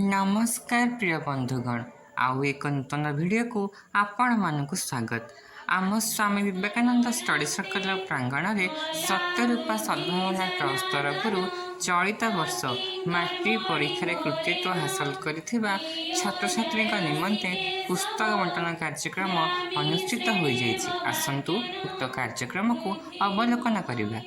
नमस्कार प्रिय बंधुगण आउ एक नूतन भिडियो को आपण मानक स्वागत। आम स्वामी विवेकानंद स्टडी सर्कल प्रांगण में सत्यरूपा सद्भावना ट्रस्ट तरफ चलित वर्ष मैट्रिक परीक्षा कृतित्व हासिल करिथिबा छात्र छात्री निमंते पुस्तक बंटन कार्यक्रम अनुष्ठित हो जाइछि। आसंतु उक्त कार्यक्रम को अवलोकन करिबा।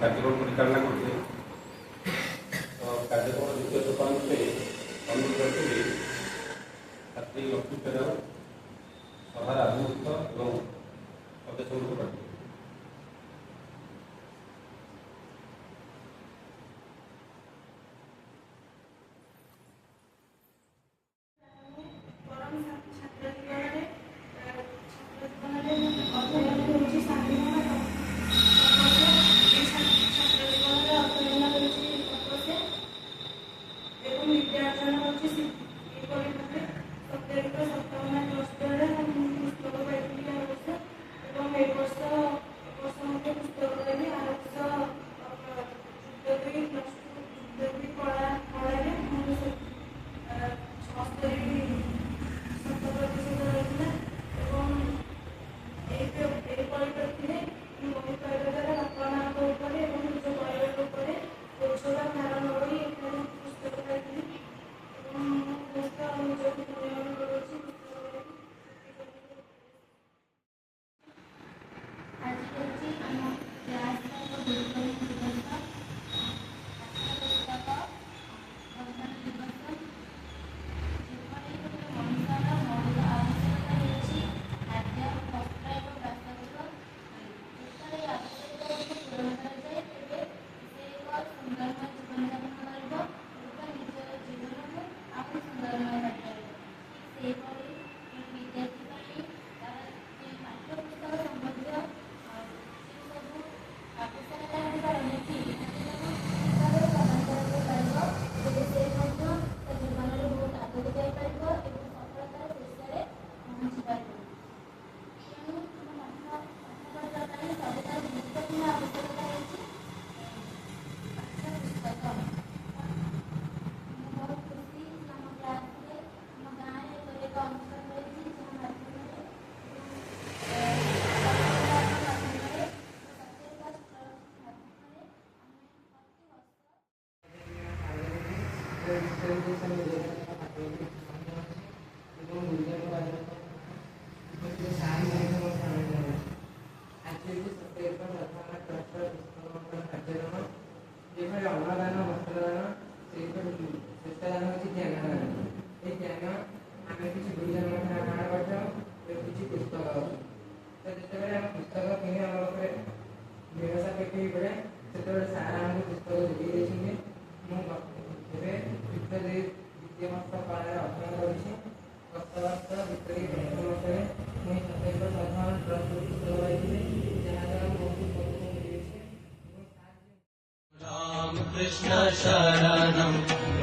कार्यक्रम परिचालना करते कार्यक्रम द्वितीय सोपान से अनुरोध करते छात्री लक्ष्मीचर सभार आभिमुख्य और सदस्य कृष्ण शरणं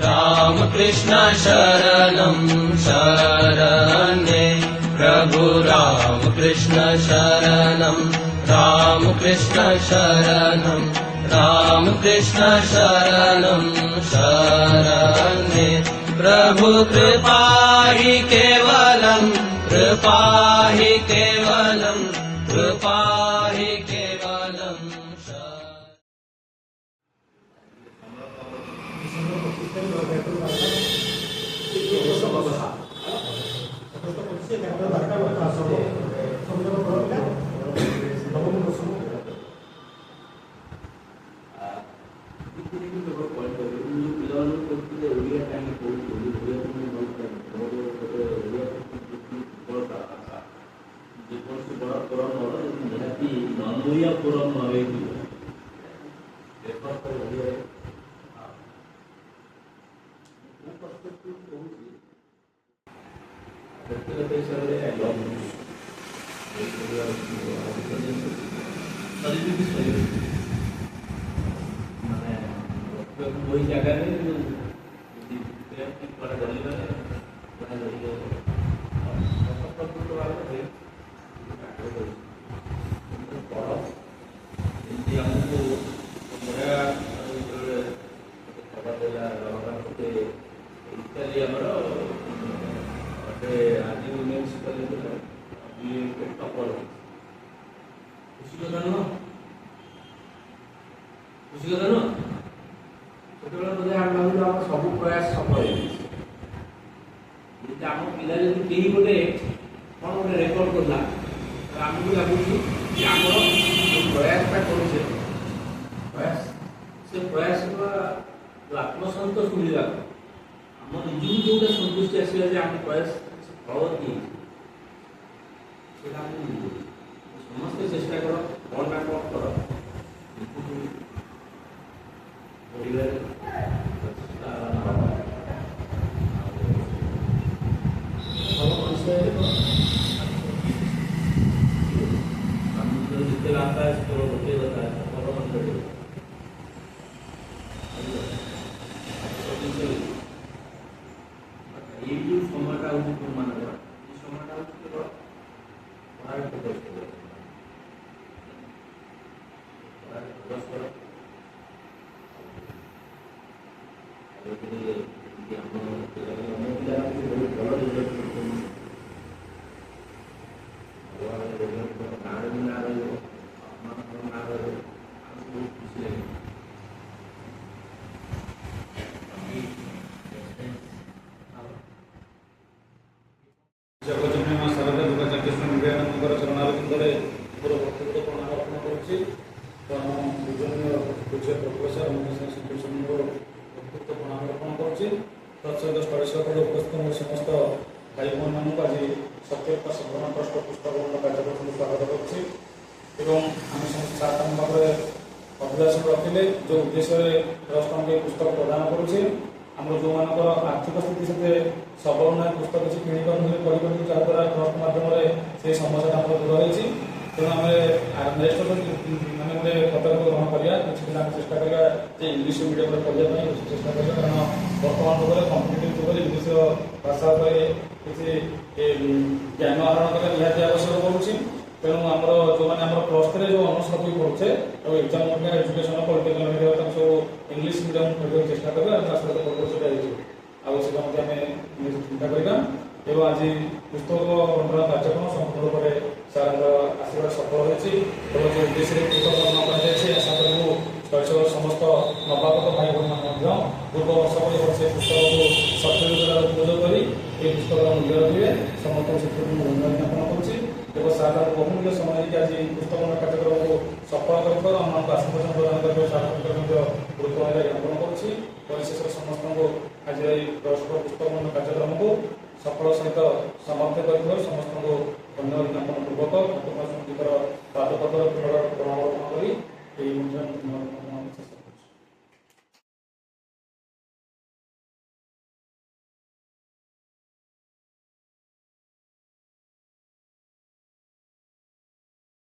रामकृष्ण शरणं शरणे प्रभु रामकृष्ण शरणं रामकृष्ण शरणं रामकृष्ण शरणं शरणे प्रभु कृपा हि केवलं कृपा हि केवलं कृपा हि केवलं ବ୍ୟକ୍ତିଗତ ହିସାବରେ ଆଇ ଲଭ୍ ମାନେ ওই জায়গায় କୁଆଡ଼େ ଗଲିଗଲେ କୁଆଡ଼େ ପ୍ରକୃତ ଭାବରେ ବଡ଼ ଏମିତି ଆମକୁ ବଢ଼ିଆ ଯେତେବେଳେ ଖବର ଦେଲା ଗୋଟେ ଇତ୍ୟାଦି ଆମର ଗୋଟେ ଆଜି ୱିମେନ୍ସ କଲେଜର ଟପର ଖୁସି କଥା ନୁହଁ ଖୁସି କଥା ନୁହଁ ସେତେବେଳେ ବୋଧେ ଆମେ ଭାବିଲୁ ଆମର ସବୁ ପ୍ରୟାସ ସଫଳ ହେଇଯାଇଛି ଯଦି ଆମ ପିଲା ଯଦି କେହି ଗୋଟେ କ'ଣ ଗୋଟେ ରେକର୍ଡ କଲା ଆମକୁ ଲାଗୁଛି ଯେ ଆମର ଯେଉଁ ପ୍ରୟାସଟା କରୁଛେ ପ୍ରୟାସ ସେ ପ୍ରୟାସର ଯେଉଁ ଆତ୍ମସନ୍ତୋଷ ମିଳିଲା ଆମ ନିଜକୁ ଯେଉଁଟା ସନ୍ତୁଷ୍ଟି ଆସିଲା ଯେ ଆମ ପ୍ରୟାସ ଫଳବତୀ ହେଇଛି ସେଇଟା ଆମକୁ ମିଳୁଛି ସମସ୍ତେ ଚେଷ୍ଟା କର କ'ଣ ନା କ'ଣ କର ପଢ଼ିବାରେ ଭଲ ମଣିଷ ଯେତେ ଲାଭ କେବଳ ଗୋଟିଏ କଥା ଭଲ ମଣିଷ ଏଇ ଯେଉଁ ସମୟଟା ହେଉଛି ତୁମମାନଙ୍କର এই সময়টা ହେଉଛି କେବଳ ପଢ଼ାରେ ଫୋକସ୍ କର ପଢ଼ାରେ ଫୋକସ୍ କର ଆମ ପିଲାମାନଙ୍କୁ ବହୁତ ଭଲ ରେଜଲ୍ଟ କରୁଛନ୍ତି ଗାଁରେ ବି ନାଁ ରହିବ ଆପଣଙ୍କର ନାଁ ରହିବ ଆମକୁ ବହୁତ ଖୁସି ଲାଗିବ ଜଗତଜନନୀ ମା ଶାରଦା ଯୋଗାଚାର୍ଯ୍ୟ ବିବେକାନନ୍ଦଙ୍କର ଚରଣାରବିନ୍ଦରେ ମୋର ଭକ୍ତିଗତ ପ୍ରଣାମ ଅର୍ପଣ କରୁଛି। ତ ଆମ ପୂଜନୀୟ ପୂଜ୍ୟ ପ୍ରଫେସର ରମେଶ ଶିକ୍ଷକଙ୍କୁ ଭକ୍ତିଗତ ପ୍ରଣାମ ଅର୍ପଣ କରୁଛି। ତତ୍ସହିତ ଷ୍ଟଡି ସର୍କଲରେ ଉପସ୍ଥିତ ମୋ ସମସ୍ତ ଭାଇ ଭଉଣୀମାନଙ୍କୁ ଆଜି ସତ୍ୟତା ସଂଗ୍ରହଣ ଟ୍ରଷ୍ଟ ପୁସ୍ତକ କାର୍ଯ୍ୟକ୍ରମକୁ ସ୍ୱାଗତ କରୁଛି ଏବଂ ଆମେ ସମସ୍ତ ସାଧାରଣ ଭାବରେ ଅଭିଳାଷ ରଖିଲେ ଯେଉଁ ଉଦ୍ଦେଶ୍ୟରେ ଟ୍ରଷ୍ଟ ଆମକୁ ଏ ପୁସ୍ତକ ପ୍ରଦାନ କରୁଛି ଆମର ଯେଉଁମାନଙ୍କର ଆର୍ଥିକ ସ୍ଥିତି ସେତେ ସବଳ ନାହିଁ ପୁସ୍ତକ କିଛି କିଣିପାରୁଛନ୍ତି କରିପାରୁଛନ୍ତି ଯାହାଦ୍ୱାରା ଟ୍ରଷ୍ଟ ମାଧ୍ୟମରେ ସେ ସମସ୍ୟାଟା ଆମର ଦୂର ହୋଇଛି। ତେଣୁ ଆମେ ନେକ୍ସଟ ମାନେ ଗୋଟେ ପଦକ୍ଷେପ ଗ୍ରହଣ କରିବା କିଛି ଦିନ ଆମେ ଚେଷ୍ଟା କରିବା ଯେ ଇଂଲିଶ ମିଡ଼ିୟମରେ ପଢ଼ିବା ପାଇଁ ଚେଷ୍ଟା କରିବା କାରଣ ବର୍ତ୍ତମାନ ଯୁଗରେ କମ୍ପିଟେଟିଭ୍ ଯୁଗରେ ଇଂଲିଶ ଭାଷା ଉପରେ କିଛି ଜ୍ଞାନ ଆହରଣ କରିବା ନିହାତି ଆବଶ୍ୟକ ପଡ଼ୁଛି। ତେଣୁ ଆମର ଯେଉଁମାନେ ଆମର ପ୍ଲସ୍ ଥ୍ରୀରେ ଯେଉଁ ଅନର୍ସ ରଖିକି ପଢ଼ୁଛେ ଆଉ ଏକ୍ଜାମ୍ ଏଜୁକେସନ୍ ପଲିଟିକାଲ୍ ମିଡ଼ିଆ ତାଙ୍କୁ ସବୁ ଇଂଲିଶ ମିଡ଼ିୟମ୍ ପଢ଼ିବାକୁ ଚେଷ୍ଟା କରିବା ତା ସହିତ ସେଇଟା ହେଇଯିବ ଆଉ ସେଇଟା ମଧ୍ୟ ଆମେ ଚିନ୍ତା କରିବା ଏବଂ ଆଜି ପୁସ୍ତକ ବଣ୍ଟନ କାର୍ଯ୍ୟକ୍ରମ ସମ୍ପୂର୍ଣ୍ଣ ରୂପରେ ସାର୍ଙ୍କ ଆଶୀର୍ବାଦ ସଫଳ ହୋଇଛି ଏବଂ ଯେଉଁ ଉଦ୍ଦେଶ୍ୟରେ ପୁସ୍ତକ ବଣ୍ଟନ କରାଯାଇଛି ଆଶା କରିବୁ ଶୈଶବ ସମସ୍ତ ନବାଗତ ଭାଇ ଭଉଣୀମାନେ ମଧ୍ୟ ପୂର୍ବ ବର୍ଷ ଭଳି ସେ ପୁସ୍ତକକୁ ସତ୍ୟର ଉପଯୋଗ କରି ଏହି ପୁସ୍ତକର ମୂଲ୍ୟ ରଖିବେ ସମସ୍ତଙ୍କୁ ସେଥିରୁ ମୁଁ ଧନ୍ୟବାଦ ଜ୍ଞାପନ କରୁଛି ଏବଂ ସାର୍ ତାର ବହୁମୂଲ୍ୟ ସମୟ ଦେଇକି ଆଜି ପୁସ୍ତକ କାର୍ଯ୍ୟକ୍ରମକୁ ସଫଳ କରିଥିବାରୁ ଆମମାନଙ୍କୁ ଆଶୀର୍ବାଦ ପ୍ରଦାନ କରିବା ସାର୍ଙ୍କର ମଧ୍ୟ ଗୁରୁତ୍ୱ ଜ୍ଞାପନ କରୁଛି। ପରିଶେଷରେ ସମସ୍ତଙ୍କୁ ଆଜି ଏହି ଟ୍ରଷ୍ଟର ପୁସ୍ତକ କାର୍ଯ୍ୟକ୍ରମକୁ ସଫଳ ସହିତ ସମାପ୍ତ କରିଥିବାରୁ ସମସ୍ତଙ୍କୁ ଧନ୍ୟବାଦ ଜ୍ଞାପନ ପୂର୍ବକ